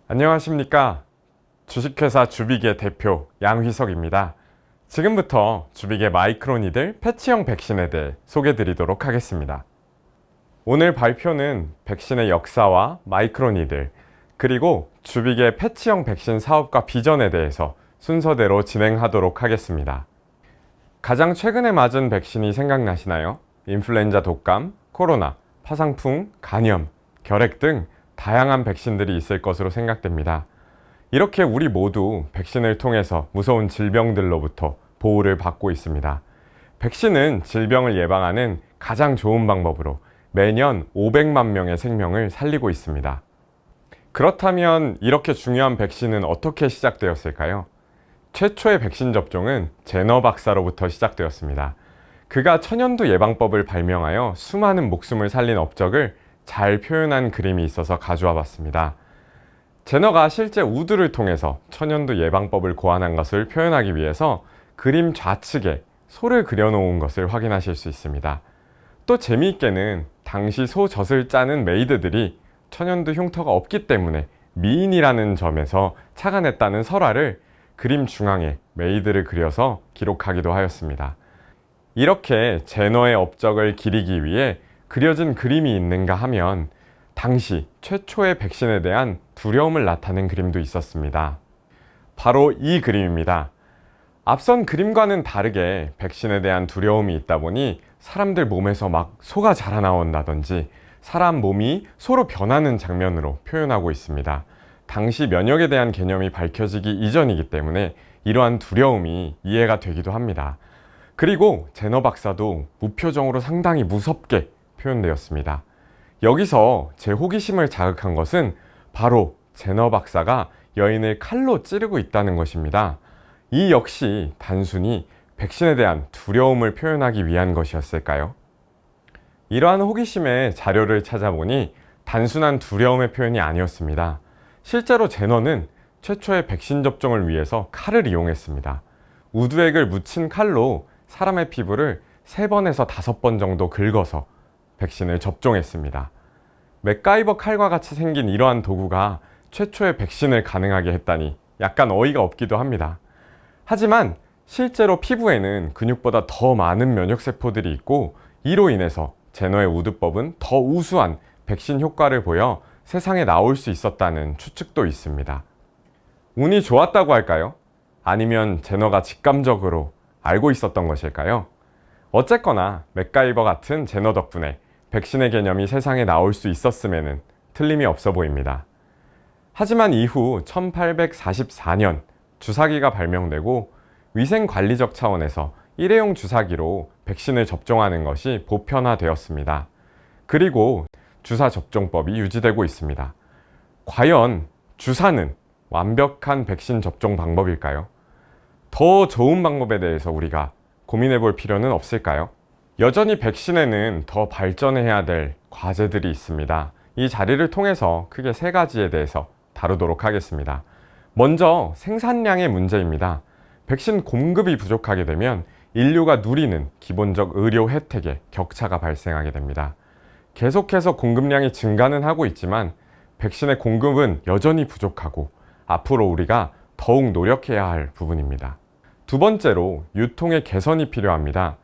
안녕하십니까. 주식회사 주빅의 대표 양휘석입니다. 지금부터 주빅의 마이크로니들 패치형 백신에 대해 소개해 드리도록 하겠습니다. 오늘 발표는 백신의 역사와 마이크로니들, 그리고 주빅의 패치형 백신 사업과 비전에 대해서 순서대로 진행하도록 하겠습니다. 가장 최근에 맞은 백신이 생각나시나요? 인플루엔자 독감, 코로나, 파상풍, 간염, 결핵 등 다양한 백신들이 있을 것으로 생각됩니다. 이렇게 우리 모두 백신을 통해서 무서운 질병들로부터 보호를 받고 있습니다. 백신은 질병을 예방하는 가장 좋은 방법으로 매년 500만 명의 생명을 살리고 있습니다. 그렇다면 이렇게 중요한 백신은 어떻게 시작되었을까요? 최초의 백신 접종은 제너 박사로부터 시작되었습니다. 그가 천연두 예방법을 발명하여 수많은 목숨을 살린 업적을 잘 표현한 그림이 있어서 가져와 봤습니다. 제너가 실제 우두를 통해서 천연두 예방법을 고안한 것을 표현하기 위해서 그림 좌측에 소를 그려놓은 것을 확인하실 수 있습니다. 또 재미있게는 당시 소 젖을 짜는 메이드들이 천연두 흉터가 없기 때문에 미인이라는 점에서 착안했다는 설화를 그림 중앙에 메이드를 그려서 기록하기도 하였습니다. 이렇게 제너의 업적을 기리기 위해 그려진 그림이 있는가 하면 당시 최초의 백신에 대한 두려움을 나타낸 그림도 있었습니다. 바로 이 그림입니다. 앞선 그림과는 다르게 백신에 대한 두려움이 있다 보니 사람들 몸에서 막 소가 자라나온다든지 사람 몸이 소로 변하는 장면으로 표현하고 있습니다. 당시 면역에 대한 개념이 밝혀지기 이전이기 때문에 이러한 두려움이 이해가 되기도 합니다. 그리고 제너 박사도 무표정으로 상당히 무섭게 표현되었습니다. 여기서 제 호기심을 자극한 것은 바로 제너 박사가 여인을 칼로 찌르고 있다는 것입니다. 이 역시 단순히 백신에 대한 두려움을 표현하기 위한 것이었을까요? 이러한 호기심에 자료를 찾아보니 단순한 두려움의 표현이 아니었습니다. 실제로 제너는 최초의 백신 접종을 위해서 칼을 이용했습니다. 우두액을 묻힌 칼로 사람의 피부를 3번에서 5번 정도 긁어서 백신을 접종했습니다. 맥가이버 칼과 같이 생긴 이러한 도구가 최초의 백신을 가능하게 했다니 약간 어이가 없기도 합니다. 하지만 실제로 피부에는 근육보다 더 많은 면역세포들이 있고 이로 인해서 제너의 우두법은 더 우수한 백신 효과를 보여 세상에 나올 수 있었다는 추측도 있습니다. 운이 좋았다고 할까요? 아니면 제너가 직감적으로 알고 있었던 것일까요? 어쨌거나 맥가이버 같은 제너 덕분에 백신의 개념이 세상에 나올 수 있었음에는 틀림이 없어 보입니다. 하지만 이후 1844년 주사기가 발명되고 위생관리적 차원에서 일회용 주사기로 백신을 접종하는 것이 보편화되었습니다. 그리고 주사 접종법이 유지되고 있습니다. 과연 주사는 완벽한 백신 접종 방법일까요? 더 좋은 방법에 대해서 우리가 고민해 볼 필요는 없을까요? 여전히 백신에는 더 발전해야 될 과제들이 있습니다. 이 자리를 통해서 크게 3가지에 대해서 다루도록 하겠습니다. 먼저 생산량의 문제입니다. 백신 공급이 부족하게 되면 인류가 누리는 기본적 의료 혜택에 격차가 발생하게 됩니다. 계속해서 공급량이 증가는 하고 있지만 백신의 공급은 여전히 부족하고 앞으로 우리가 더욱 노력해야 할 부분입니다. 두 번째로 유통의 개선이 필요합니다.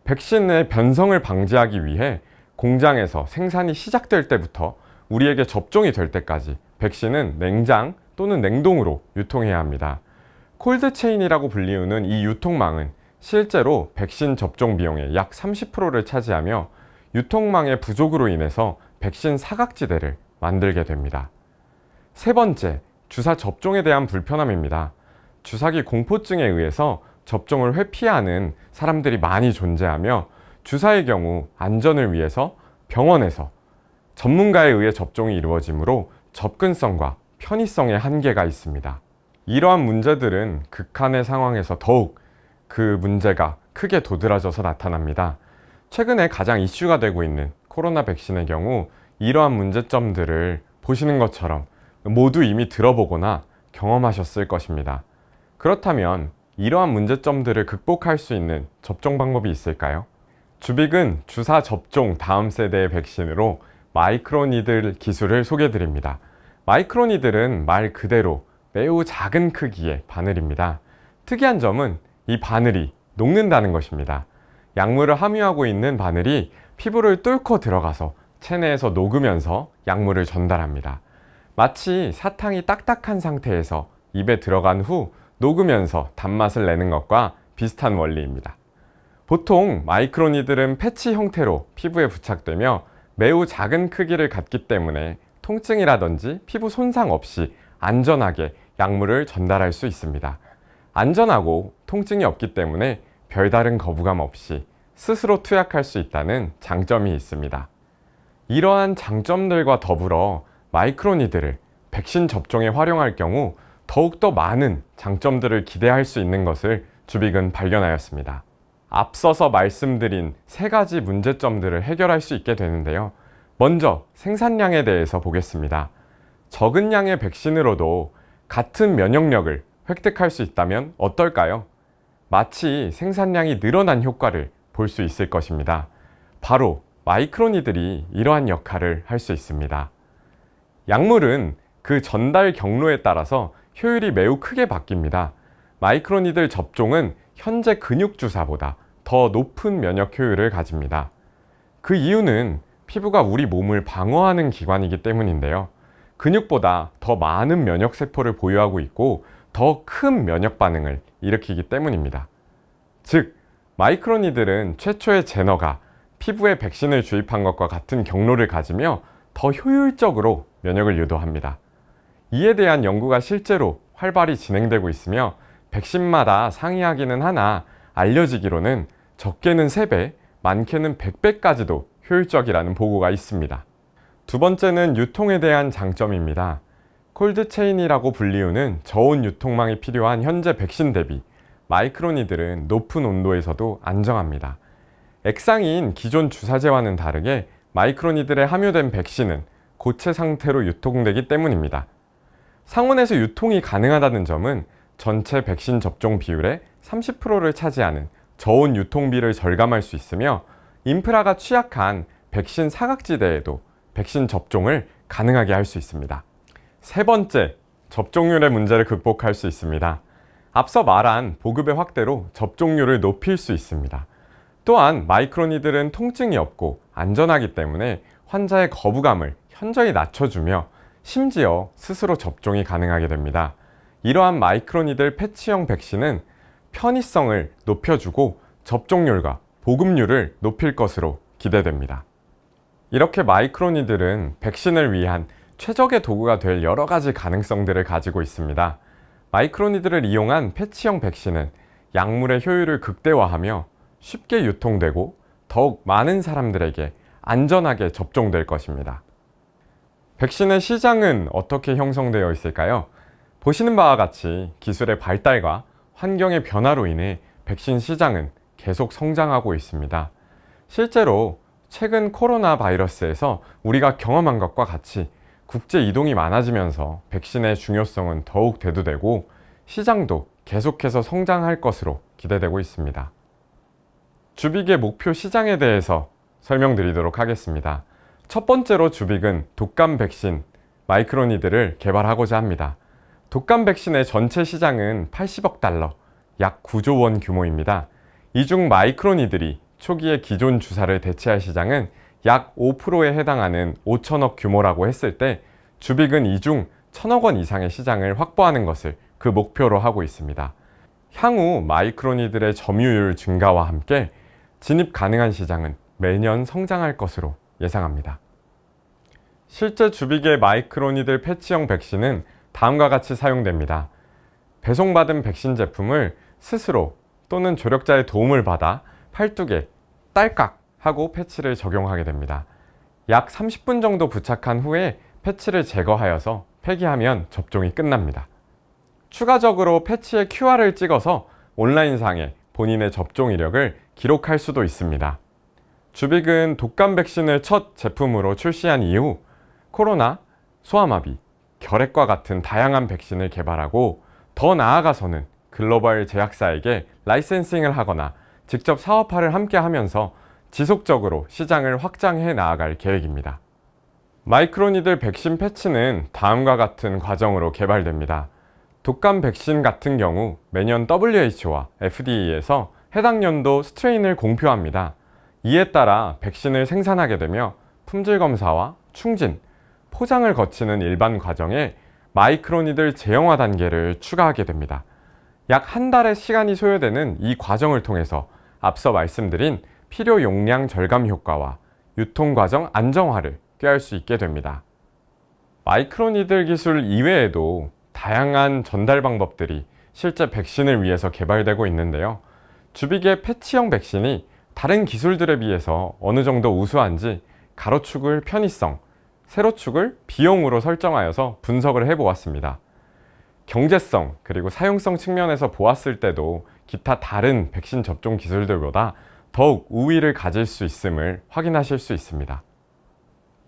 백신의 변성을 방지하기 위해 공장에서 생산이 시작될 때부터 우리에게 접종이 될 때까지 백신은 냉장 또는 냉동으로 유통해야 합니다. 콜드체인이라고 불리우는 이 유통망은 실제로 백신 접종 비용의 약 30%를 차지하며 유통망의 부족으로 인해서 백신 사각지대를 만들게 됩니다. 세 번째, 주사 접종에 대한 불편함입니다. 주사기 공포증에 의해서 접종을 회피하는 사람들이 많이 존재하며 주사의 경우 안전을 위해서 병원에서 전문가에 의해 접종이 이루어지므로 접근성과 편의성에 한계가 있습니다. 이러한 문제들은 극한의 상황에서 더욱 그 문제가 크게 도드라져서 나타납니다. 최근에 가장 이슈가 되고 있는 코로나 백신의 경우 이러한 문제점들을 보시는 것처럼 모두 이미 들어보거나 경험하셨을 것입니다. 그렇다면 이러한 문제점들을 극복할 수 있는 접종 방법이 있을까요? 주빅은 주사 접종 다음 세대의 백신으로 마이크로니들 기술을 소개해 드립니다. 마이크로니들은 말 그대로 매우 작은 크기의 바늘입니다. 특이한 점은 이 바늘이 녹는다는 것입니다. 약물을 함유하고 있는 바늘이 피부를 뚫고 들어가서 체내에서 녹으면서 약물을 전달합니다. 마치 사탕이 딱딱한 상태에서 입에 들어간 후 녹으면서 단맛을 내는 것과 비슷한 원리입니다. 보통 마이크로니들은 패치 형태로 피부에 부착되며 매우 작은 크기를 갖기 때문에 통증이라든지 피부 손상 없이 안전하게 약물을 전달할 수 있습니다. 안전하고 통증이 없기 때문에 별다른 거부감 없이 스스로 투약할 수 있다는 장점이 있습니다. 이러한 장점들과 더불어 마이크로니들을 백신 접종에 활용할 경우 더욱더 많은 장점들을 기대할 수 있는 것을 주빅은 발견하였습니다. 앞서서 말씀드린 세 가지 문제점들을 해결할 수 있게 되는데요. 먼저 생산량에 대해서 보겠습니다. 적은 양의 백신으로도 같은 면역력을 획득할 수 있다면 어떨까요? 마치 생산량이 늘어난 효과를 볼 수 있을 것입니다. 바로 마이크로니들이 이러한 역할을 할 수 있습니다. 약물은 그 전달 경로에 따라서 효율이 매우 크게 바뀝니다. 마이크로니들 접종은 현재 근육 주사보다 더 높은 면역 효율을 가집니다. 그 이유는 피부가 우리 몸을 방어하는 기관이기 때문인데요. 근육보다 더 많은 면역 세포를 보유하고 있고 더 큰 면역 반응을 일으키기 때문입니다. 즉, 마이크로니들은 최초의 제너가 피부에 백신을 주입한 것과 같은 경로를 가지며 더 효율적으로 면역을 유도합니다. 이에 대한 연구가 실제로 활발히 진행되고 있으며 백신마다 상이하기는 하나 알려지기로는 적게는 3배, 많게는 100배까지도 효율적이라는 보고가 있습니다. 두 번째는 유통에 대한 장점입니다. 콜드체인이라고 불리우는 저온 유통망이 필요한 현재 백신 대비 마이크로니들은 높은 온도에서도 안정합니다. 액상인 기존 주사제와는 다르게 마이크로니들에 함유된 백신은 고체 상태로 유통되기 때문입니다. 상온에서 유통이 가능하다는 점은 전체 백신 접종 비율의 30%를 차지하는 저온 유통비를 절감할 수 있으며 인프라가 취약한 백신 사각지대에도 백신 접종을 가능하게 할 수 있습니다. 세 번째, 접종률의 문제를 극복할 수 있습니다. 앞서 말한 보급의 확대로 접종률을 높일 수 있습니다. 또한 마이크로니들은 통증이 없고 안전하기 때문에 환자의 거부감을 현저히 낮춰주며 심지어 스스로 접종이 가능하게 됩니다. 이러한 마이크로니들 패치형 백신은 편의성을 높여주고 접종률과 보급률을 높일 것으로 기대됩니다. 이렇게 마이크로니들은 백신을 위한 최적의 도구가 될 여러 가지 가능성들을 가지고 있습니다. 마이크로니들을 이용한 패치형 백신은 약물의 효율을 극대화하며 쉽게 유통되고 더욱 많은 사람들에게 안전하게 접종될 것입니다. 백신의 시장은 어떻게 형성되어 있을까요? 보시는 바와 같이 기술의 발달과 환경의 변화로 인해 백신 시장은 계속 성장하고 있습니다. 실제로 최근 코로나 바이러스에서 우리가 경험한 것과 같이 국제 이동이 많아지면서 백신의 중요성은 더욱 대두되고 시장도 계속해서 성장할 것으로 기대되고 있습니다. 주빅의 목표 시장에 대해서 설명드리도록 하겠습니다. 첫 번째로 주빅은 독감 백신 마이크로니들을 개발하고자 합니다. 독감 백신의 전체 시장은 80억 달러, 약 9조 원 규모입니다. 이 중 마이크로니들이 초기에 기존 주사를 대체할 시장은 약 5%에 해당하는 5천억 규모라고 했을 때 주빅은 이 중 1,000억 원 이상의 시장을 확보하는 것을 그 목표로 하고 있습니다. 향후 마이크로니들의 점유율 증가와 함께 진입 가능한 시장은 매년 성장할 것으로 예상합니다. 실제 주빅의 마이크로니들 패치형 백신은 다음과 같이 사용됩니다. 배송받은 백신 제품을 스스로 또는 조력자의 도움을 받아 팔뚝에 딸깍 하고 패치를 적용하게 됩니다. 약 30분 정도 부착한 후에 패치를 제거하여서 폐기하면 접종이 끝납니다. 추가적으로 패치에 QR을 찍어서 온라인상에 본인의 접종 이력을 기록할 수도 있습니다. 주빅은 독감 백신을 첫 제품으로 출시한 이후 코로나, 소아마비, 결핵과 같은 다양한 백신을 개발하고 더 나아가서는 글로벌 제약사에게 라이센싱을 하거나 직접 사업화를 함께 하면서 지속적으로 시장을 확장해 나아갈 계획입니다. 마이크로니들 백신 패치는 다음과 같은 과정으로 개발됩니다. 독감 백신 같은 경우 매년 WHO와 FDA에서 해당 연도 스트레인을 공표합니다. 이에 따라 백신을 생산하게 되며 품질 검사와 충진, 포장을 거치는 일반 과정에 마이크로니들 제형화 단계를 추가하게 됩니다. 약 한 달의 시간이 소요되는 이 과정을 통해서 앞서 말씀드린 필요 용량 절감 효과와 유통 과정 안정화를 꾀할 수 있게 됩니다. 마이크로니들 기술 이외에도 다양한 전달 방법들이 실제 백신을 위해서 개발되고 있는데요. 주빅의 패치형 백신이 다른 기술들에 비해서 어느 정도 우수한지 가로축을 편의성, 세로축을 비용으로 설정하여서 분석을 해보았습니다. 경제성 그리고 사용성 측면에서 보았을 때도 기타 다른 백신 접종 기술들보다 더욱 우위를 가질 수 있음을 확인하실 수 있습니다.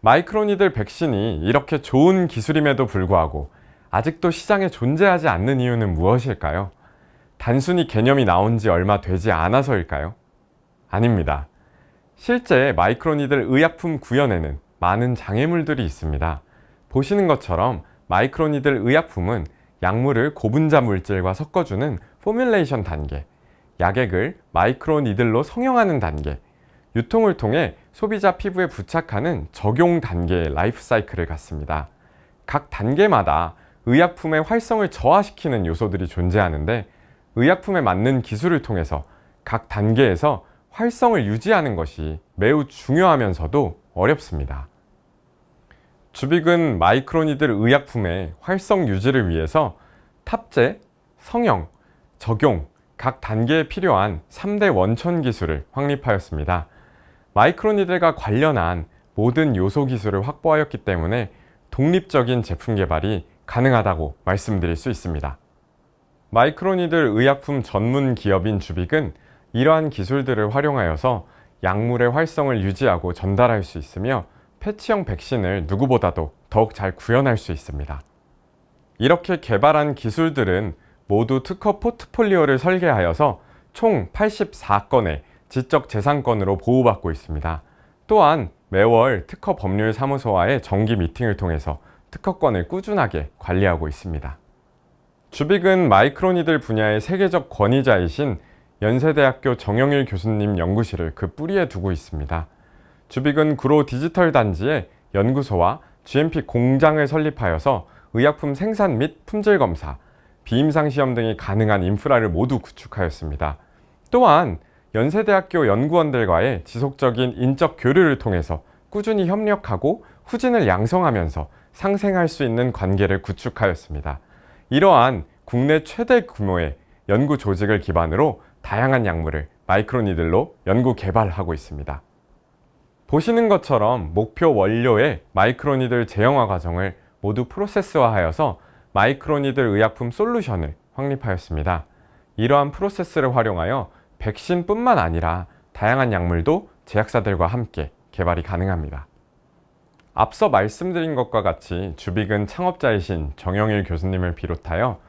마이크로니들 백신이 이렇게 좋은 기술임에도 불구하고 아직도 시장에 존재하지 않는 이유는 무엇일까요? 단순히 개념이 나온 지 얼마 되지 않아서일까요? 아닙니다. 실제 마이크로니들 의약품 구현에는 많은 장애물들이 있습니다. 보시는 것처럼 마이크로니들 의약품은 약물을 고분자 물질과 섞어주는 포뮬레이션 단계, 약액을 마이크로니들로 성형하는 단계, 유통을 통해 소비자 피부에 부착하는 적용 단계의 라이프 사이클을 갖습니다. 각 단계마다 의약품의 활성을 저하시키는 요소들이 존재하는데 의약품에 맞는 기술을 통해서 각 단계에서 활성을 유지하는 것이 매우 중요하면서도 어렵습니다. 주빅은 마이크로니들 의약품의 활성 유지를 위해서 탑재, 성형, 적용 각 단계에 필요한 3대 원천 기술을 확립하였습니다. 마이크로니들과 관련한 모든 요소 기술을 확보하였기 때문에 독립적인 제품 개발이 가능하다고 말씀드릴 수 있습니다. 마이크로니들 의약품 전문 기업인 주빅은 이러한 기술들을 활용하여서 약물의 활성을 유지하고 전달할 수 있으며 패치형 백신을 누구보다도 더욱 잘 구현할 수 있습니다. 이렇게 개발한 기술들은 모두 특허 포트폴리오를 설계하여서 총 84건의 지적재산권으로 보호받고 있습니다. 또한 매월 특허 법률 사무소와의 정기 미팅을 통해서 특허권을 꾸준하게 관리하고 있습니다. 주빅은 마이크로니들 분야의 세계적 권위자이신 연세대학교 정영일 교수님 연구실을 그 뿌리에 두고 있습니다. 주빅은 구로 디지털 단지에 연구소와 GMP 공장을 설립하여서 의약품 생산 및 품질 검사, 비임상 시험 등이 가능한 인프라를 모두 구축하였습니다. 또한 연세대학교 연구원들과의 지속적인 인적 교류를 통해서 꾸준히 협력하고 후진을 양성하면서 상생할 수 있는 관계를 구축하였습니다. 이러한 국내 최대 규모의 연구 조직을 기반으로 다양한 약물을 마이크로니들로 연구 개발하고 있습니다. 보시는 것처럼 목표 원료의 마이크로니들 제형화 과정을 모두 프로세스화하여서 마이크로니들 의약품 솔루션을 확립하였습니다. 이러한 프로세스를 활용하여 백신뿐만 아니라 다양한 약물도 제약사들과 함께 개발이 가능합니다. 앞서 말씀드린 것과 같이 주빅은 창업자이신 정영일 교수님을 비롯하여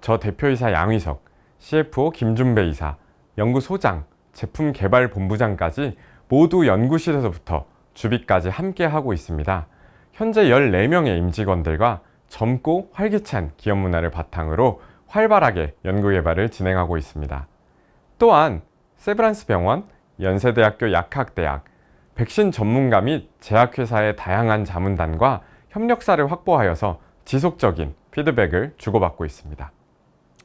저 대표이사 양휘석, CFO 김준배 이사, 연구소장, 제품개발본부장까지 모두 연구실에서부터 주빅까지 함께 하고 있습니다. 현재 14명의 임직원들과 젊고 활기찬 기업 문화를 바탕으로 활발하게 연구개발을 진행하고 있습니다. 또한 세브란스 병원, 연세대학교 약학대학, 백신 전문가 및 제약회사의 다양한 자문단과 협력사를 확보하여서 지속적인 피드백을 주고받고 있습니다.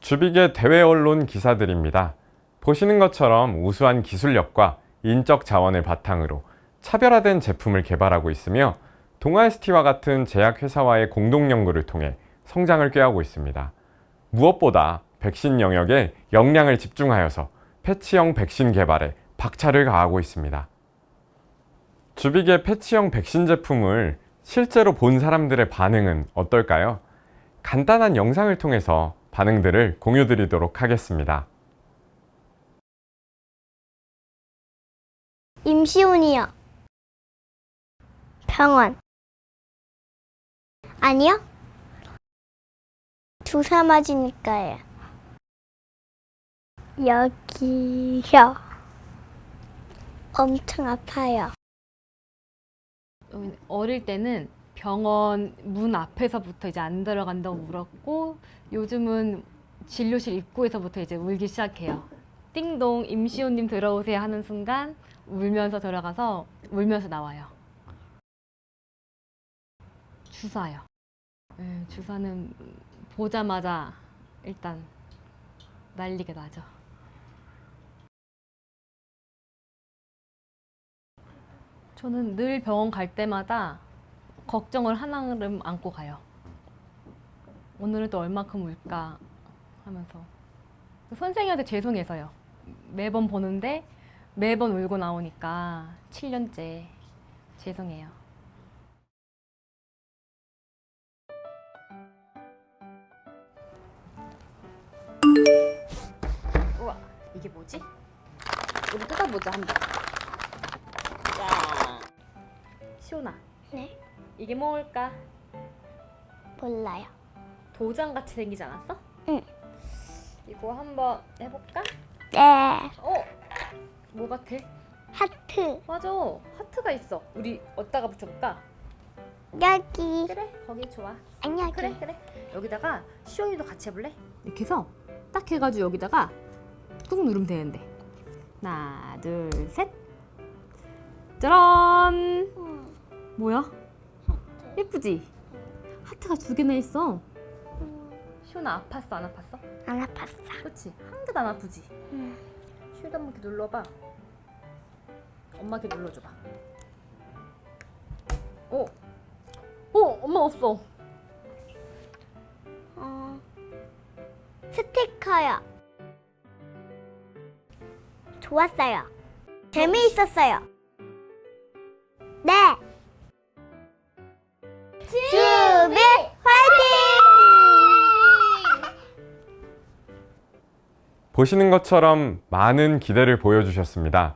주빅의 대외 언론 기사들입니다. 보시는 것처럼 우수한 기술력과 인적 자원을 바탕으로 차별화된 제품을 개발하고 있으며 동아ST와 같은 제약회사와의 공동 연구를 통해 성장을 꾀하고 있습니다. 무엇보다 백신 영역에 역량을 집중하여서 패치형 백신 개발에 박차를 가하고 있습니다. 주빅의 패치형 백신 제품을 실제로 본 사람들의 반응은 어떨까요? 간단한 영상을 통해서 반응들을 공유드리도록 하겠습니다. 임시운이요. 병원. 아니요. 주사 맞으니까요. 여기요. 엄청 아파요. 어릴 때는 병원 문 앞에서부터 이제 안 들어간다고 울었고, 요즘은 진료실 입구에서부터 이제 울기 시작해요. 띵동 임시호님 들어오세요 하는 순간 울면서 들어가서 울면서 나와요. 주사요. 네, 주사는 보자마자 일단 난리가 나죠. 저는 늘 병원 갈 때마다 걱정을 한아름 안고 가요. 오늘은 또 얼마큼 울까 하면서. 선생님한테 죄송해서요. 매번 보는데 매번 울고 나오니까 7년째 죄송해요. 우와, 이게 뭐지? 우리 뜯어보자 한번. 자, 시온아, 네. 이게 뭘까? 몰라요. 도장 같이 생기지 않았어? 응. 이거 한번 해볼까? 네. 뭐 같아? 하트. 맞아, 하트가 있어. 우리 어디다가 붙여볼까? 여기. 그래, 거기 좋아. 아니 여기. 그래. 여기다가 시온이도 같이 해볼래? 이렇게 해서 딱 해가지고 여기다가 꾹 누르면 되는데. 하나, 둘, 셋. 짜란! 뭐야? 예쁘지? 하트가 2개나 있어. 시온아, 아팠어, 안 아팠어? 안 아팠어. 그치? 한 개도 안 아프지? 시온이 한번 이렇게 눌러봐. 엄마 이렇게 눌러줘봐. 엄마 없어. 스티커요. 좋았어요. 재미있었어요. 네. 주비 화이팅! 보시는 것처럼 많은 기대를 보여주셨습니다.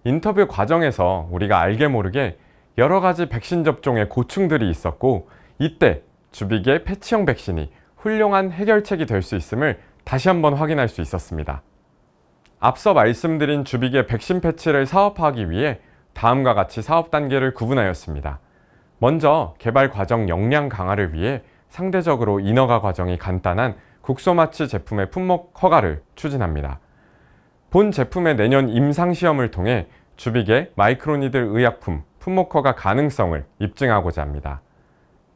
인터뷰 과정에서 우리가 알게 모르게 여러 가지 백신 접종의 고충들이 있었고, 이때 주빅의 패치형 백신이 훌륭한 해결책이 될 수 있음을 다시 한번 확인할 수 있었습니다. 앞서 말씀드린 주빅의 백신 패치를 사업화하기 위해 다음과 같이 사업 단계를 구분하였습니다. 먼저 개발 과정 역량 강화를 위해 상대적으로 인허가 과정이 간단한 국소마취 제품의 품목 허가를 추진합니다. 본 제품의 내년 임상시험을 통해 주빅의 마이크로니들 의약품 품목 허가 가능성을 입증하고자 합니다.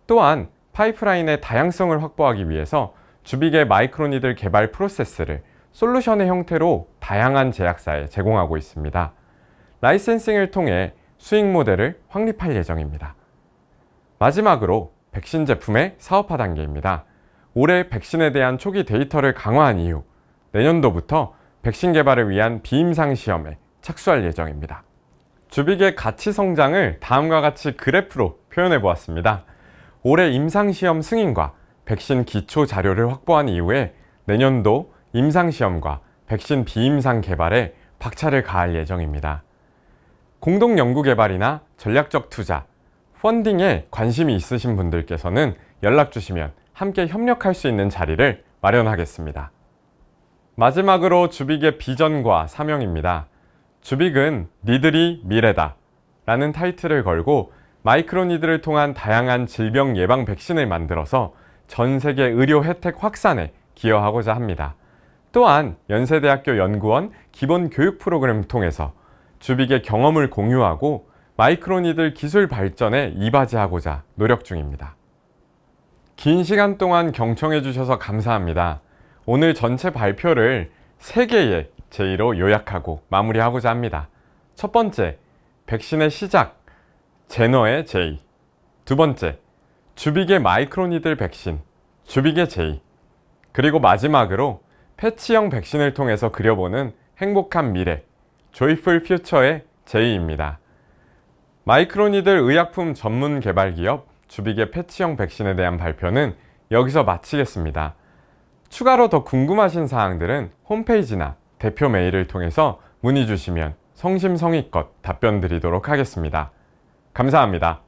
또한 파이프라인의 다양성을 확보하기 위해서 주빅의 마이크로니들 개발 프로세스를 솔루션의 형태로 다양한 제약사에 제공하고 있습니다. 라이센싱을 통해 수익 모델을 확립할 예정입니다. 마지막으로 백신 제품의 사업화 단계입니다. 올해 백신에 대한 초기 데이터를 강화한 이후 내년도부터 백신 개발을 위한 비임상 시험에 착수할 예정입니다. 주빅의 가치 성장을 다음과 같이 그래프로 표현해 보았습니다. 올해 임상시험 승인과 백신 기초 자료를 확보한 이후에 내년도 임상시험과 백신 비임상 개발에 박차를 가할 예정입니다. 공동 연구 개발이나 전략적 투자, 펀딩에 관심이 있으신 분들께서는 연락 주시면 함께 협력할 수 있는 자리를 마련하겠습니다. 마지막으로 주빅의 비전과 사명입니다. 주빅은 니들이 미래다 라는 타이틀을 걸고 마이크로니들을 통한 다양한 질병 예방 백신을 만들어서 전 세계 의료 혜택 확산에 기여하고자 합니다. 또한 연세대학교 연구원 기본 교육 프로그램을 통해서 주빅의 경험을 공유하고 마이크로니들 기술 발전에 이바지하고자 노력 중입니다. 긴 시간 동안 경청해 주셔서 감사합니다. 오늘 전체 발표를 3개의 J로 요약하고 마무리하고자 합니다. 첫 번째, 백신의 시작, 제너의 J. 두 번째, 주빅의 마이크로니들 백신, 주빅의 J. 그리고 마지막으로 패치형 백신을 통해서 그려보는 행복한 미래, 조이풀 퓨처의 J입니다. 마이크로니들 의약품 전문 개발 기업 주빅의 패치형 백신에 대한 발표는 여기서 마치겠습니다. 추가로 더 궁금하신 사항들은 홈페이지나 대표 메일을 통해서 문의 주시면 성심성의껏 답변 드리도록 하겠습니다. 감사합니다.